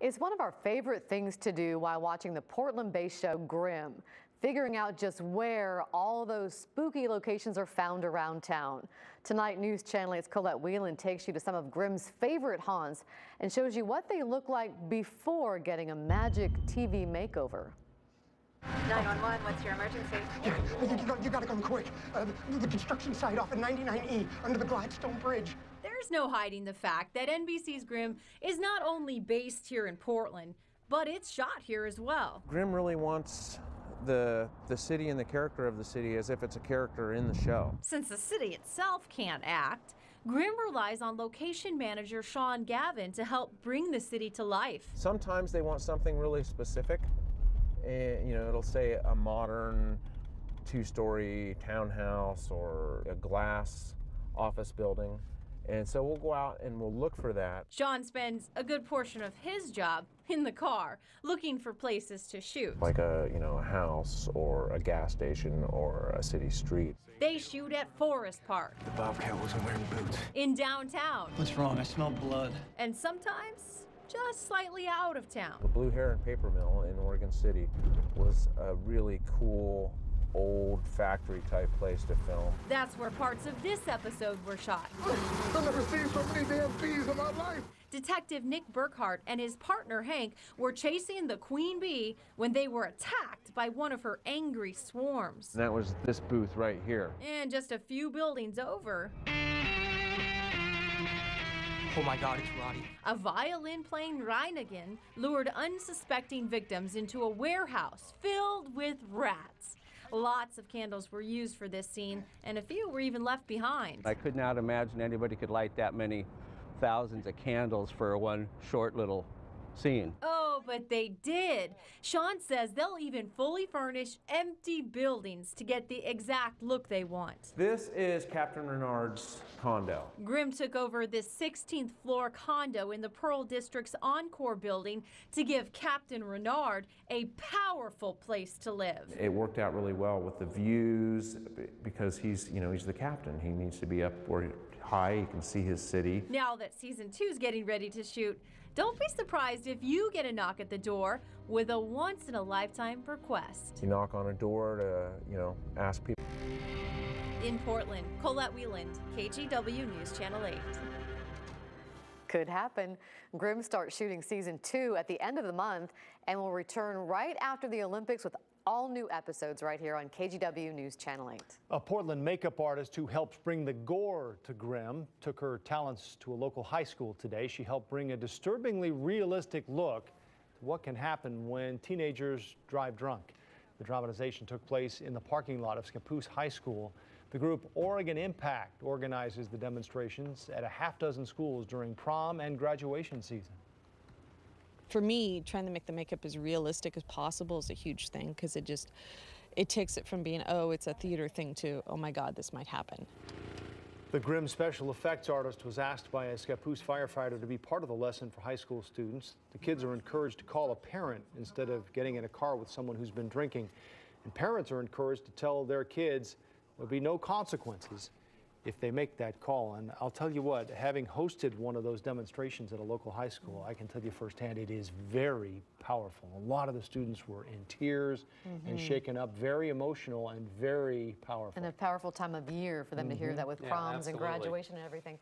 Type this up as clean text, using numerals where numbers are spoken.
It's one of our favorite things to do while watching the Portland-based show GRIMM, figuring out just where all those spooky locations are found around town. Tonight, News Channel 8's Colette Whelan takes you to some of GRIMM's favorite haunts and shows you what they look like before getting a magic TV makeover. 911, what's your emergency? You gotta come quick. The construction site off at 99E under the Gladstone Bridge. There's no hiding the fact that NBC's GRIMM is not only based here in Portland, but it's shot here as well. GRIMM really wants the city and the character of the city as if it's a character in the show. Since the city itself can't act, GRIMM relies on location manager Sean Gavin to help bring the city to life. Sometimes they want something really specific. And, you know, it'll say a modern two-story townhouse or a glass office building. And so we'll go out and we'll look for that. Sean spends a good portion of his job in the car, looking for places to shoot. Like a house or a gas station or a city street. They shoot at Forest Park. The Bobcat wasn't wearing boots. In downtown. What's wrong? I smell blood. And sometimes just slightly out of town. The Blue Heron Paper Mill in Oregon City was a really cool old factory type place to film. That's where parts of this episode were shot. I've never seen so many damn bees in my life. Detective Nick Burkhart and his partner Hank were chasing the queen bee when they were attacked by one of her angry swarms. And that was this booth right here. And just a few buildings over, Oh my God, it's Roddy. a violin-playing Reinigen lured unsuspecting victims into a warehouse filled with rats. Lots of candles were used for this scene, and a few were even left behind. I could not imagine anybody could light that many thousands of candles for one short little scene. Oh, but they did. Sean says they'll even fully furnish empty buildings to get the exact look they want. This is Captain Renard's condo. GRIMM took over this 16th floor condo in the Pearl District's Encore building to give Captain Renard a powerful place to live. It worked out really well with the views because he's the captain. He needs to be up where high, he can see his city. Now that season 2's getting ready to shoot, don't be surprised if you get a knock at the door with a once-in-a-lifetime request. You knock on a door to, ask people. In Portland, Colette Whelan, KGW News Channel 8. Could happen. GRIMM starts shooting season 2 at the end of the month and will return right after the Olympics with all new episodes right here on KGW News Channel 8. A Portland makeup artist who helped bring the gore to GRIMM took her talents to a local high school today. She helped bring a disturbingly realistic look to what can happen when teenagers drive drunk. The dramatization took place in the parking lot of Scappoose High School. The group Oregon Impact organizes the demonstrations at a half dozen schools during prom and graduation season. For me, trying to make the makeup as realistic as possible is a huge thing because it takes it from being, oh, it's a theater thing to, oh my God, this might happen. The GRIMM special effects artist was asked by a Scappoose firefighter to be part of the lesson for high school students. The kids are encouraged to call a parent instead of getting in a car with someone who's been drinking. And parents are encouraged to tell their kids there'll be no consequences if they make that call. And I'll tell you what, having hosted one of those demonstrations at a local high school, I can tell you firsthand it is very powerful. A lot of the students were in tears and shaken up, very emotional and very powerful. And a powerful time of year for them to hear that with proms and graduation and everything.